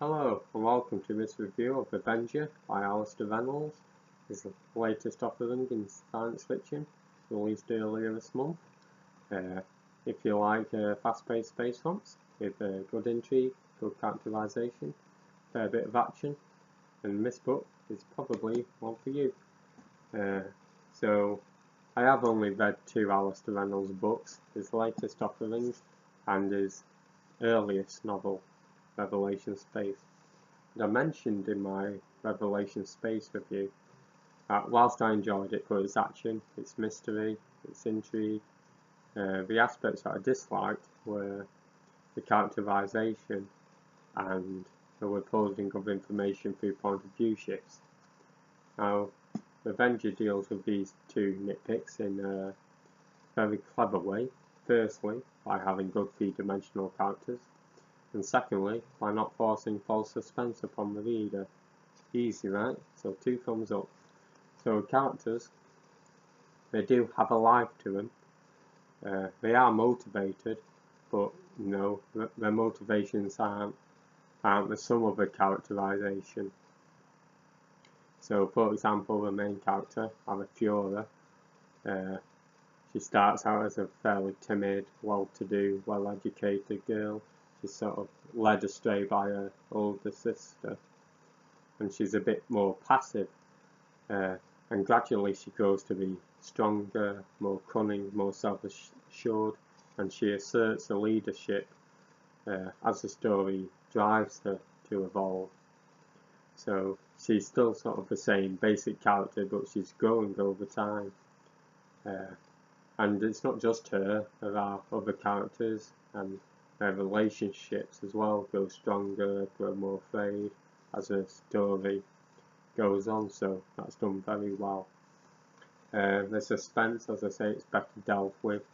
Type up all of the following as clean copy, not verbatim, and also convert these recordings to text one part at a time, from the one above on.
Hello and welcome to this review of Avenger by Alastair Reynolds. It's the latest offering in science fiction, released earlier this month. If you like fast-paced space romps with good intrigue, good characterisation, fair bit of action, then this book is probably one for you. So I have only read two Alastair Reynolds books, his latest offerings and his earliest novel, Revelation Space. And I mentioned in my Revelation Space review that whilst I enjoyed it for its action, its mystery, its intrigue, the aspects that I disliked were the characterisation and the withholding of information through point of view shifts. Now, Avenger deals with these two nitpicks in a very clever way. Firstly, by having good three-dimensional characters, and secondly, by not forcing false suspense upon the reader. Easy, right? So 2 thumbs up. So characters, they do have a life to them. They are motivated, but their motivations aren't the sum of a characterisation. So, for example, the main character, Alastair, she starts out as a fairly timid, well-to-do, well-educated girl. She's sort of led astray by her older sister, and she's a bit more passive, and gradually she grows to be stronger, more cunning, more self-assured, and she asserts a leadership as the story drives her to evolve. So she's still sort of the same basic character, but she's growing over time. And it's not just her, there are other characters, and their relationships as well grow stronger, grow more frayed as the story goes on, so that's done very well. The suspense, as I say, it's better dealt with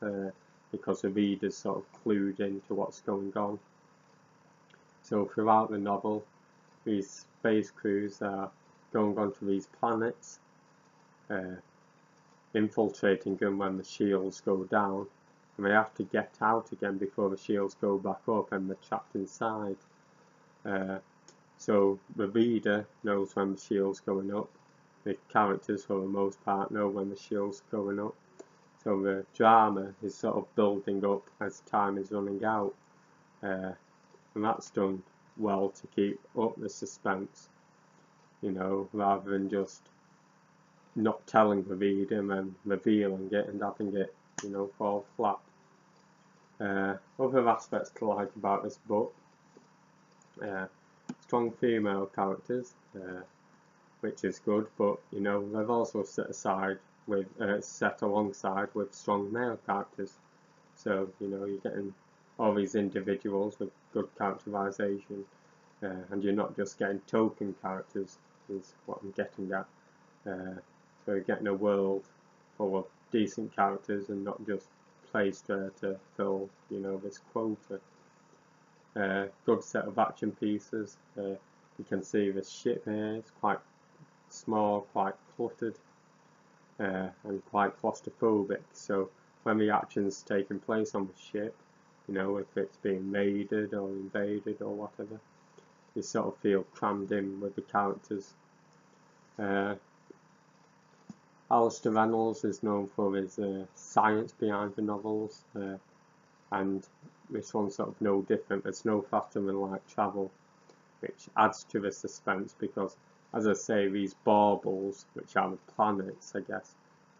because the reader's sort of clued into what's going on. So throughout the novel, these space crews are going onto these planets, infiltrating them when the shields go down, and they have to get out again before the shields go back up and they're trapped inside. So the reader knows when the shield's going up, the characters for the most part know when the shield's going up, so the drama is sort of building up as time is running out, and that's done well to keep up the suspense, rather than just not telling the reader and then revealing it and having it, fall flat. Other aspects to like about this book, strong female characters, which is good, but they've also set alongside with strong male characters. So you're getting all these individuals with good characterisation, and you're not just getting token characters, is what I'm getting at. So you're getting a world full of decent characters and not just placed there to fill, this quota. Good set of action pieces. You can see the ship here, it's quite small, quite cluttered, and quite claustrophobic. So when the action's taking place on the ship, if it's being raided or invaded or whatever, you sort of feel crammed in with the characters. Alastair Reynolds is known for his science behind the novels, and this one's sort of no different. There's no faster than light travel, which adds to the suspense because, as I say, these baubles, which are the planets, I guess,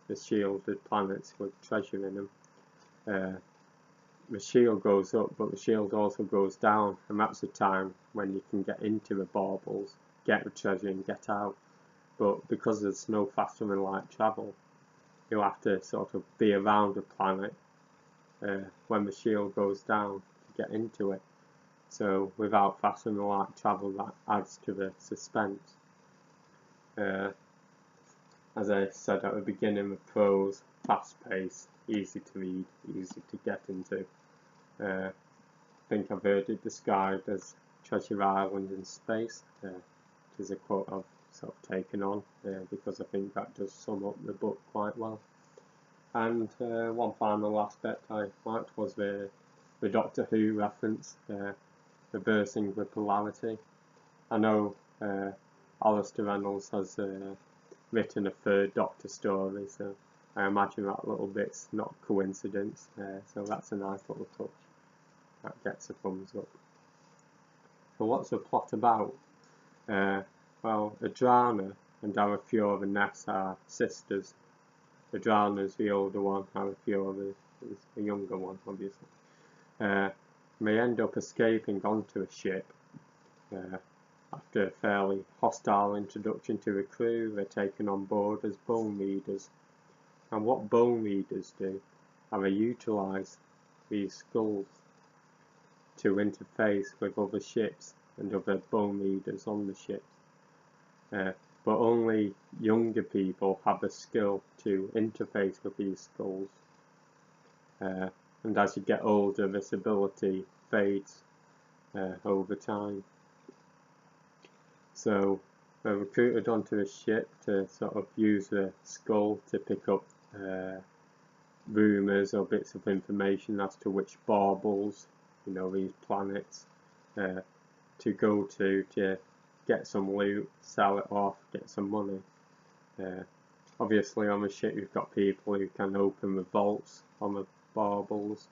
the shielded planets with treasure in them, the shield goes up, but the shield also goes down, and that's the time when you can get into the baubles, get the treasure and get out. But because there's no faster than light travel, you'll have to sort of be around the planet when the shield goes down to get into it. So without faster than light travel, that adds to the suspense. As I said at the beginning, the prose, fast-paced, easy to read, easy to get into. I think I've heard it described as Treasure Island in space, which is a quote I've sort of taken on because I think that does sum up the book quite well. And one final aspect I liked was the Doctor Who reference, reversing the polarity. I know Alastair Reynolds has written a third Doctor story, so I imagine that little bit's not coincidence, so that's a nice little touch. That gets a thumbs up. So what's the plot about? Well, Adrana and Arafiora Ness are sisters. Adrana's the older one, Arafiora is the younger one, obviously. They end up escaping onto a ship. After a fairly hostile introduction to the crew, they're taken on board as bone readers. And what bone readers do, are they utilise these skulls to interface with other ships and other bone readers on the ships. But only younger people have the skill to interface with these skulls. And as you get older, this ability fades over time. So they're recruited onto a ship to sort of use the skull to pick up rumours or bits of information as to which baubles, these planets, to go to get some loot, sell it off, get some money. Obviously on the ship you've got people who can open the vaults on the baubles.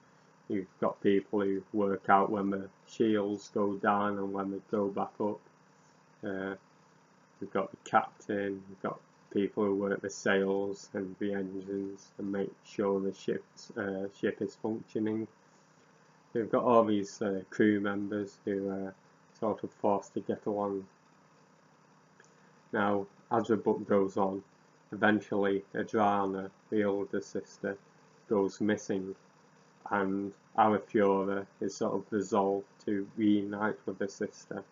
You've got people who work out when the shields go down and when they go back up. We've got the captain, we've got people who work the sails and the engines and make sure the ship is functioning. We've got all these crew members who are sort of forced to get along. Now, as the book goes on, eventually Adrana, the older sister, goes missing, and Arafiora is sort of resolved to reunite with her sister.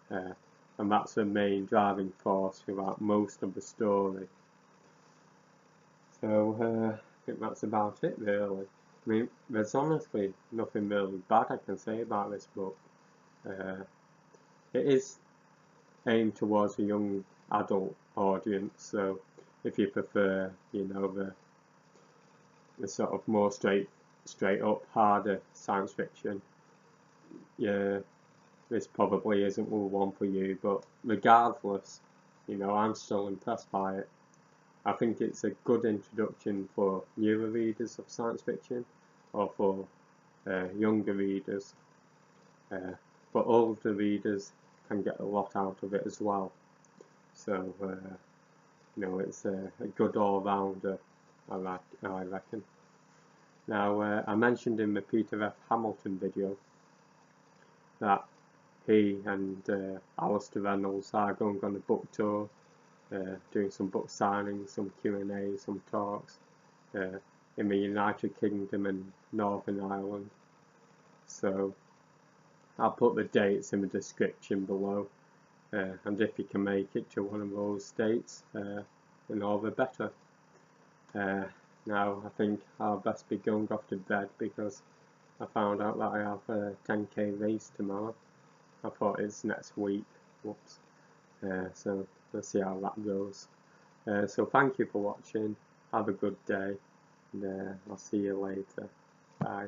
And that's the main driving force throughout most of the story. So I think that's about it really. I mean, there's honestly nothing really bad I can say about this book. It is aimed towards a young adult audience, so if you prefer, the sort of more straight up, harder science fiction, yeah, this probably isn't the one for you, but regardless, I'm still impressed by it. I think it's a good introduction for newer readers of science fiction, or for younger readers, but older readers can get a lot out of it as well. So, it's a good all-rounder, I reckon. Now, I mentioned in the Peter F. Hamilton video that he and Alastair Reynolds are going on a book tour, doing some book signings, some Q&A, some talks in the United Kingdom and Northern Ireland. So I'll put the dates in the description below, and if you can make it to one of those states, then all the better. Now I think I'll best be going off to bed because I found out that I have a 10k race tomorrow. I thought it's next week, whoops. So we'll see how that goes. So thank you for watching, have a good day, and I'll see you later. Bye.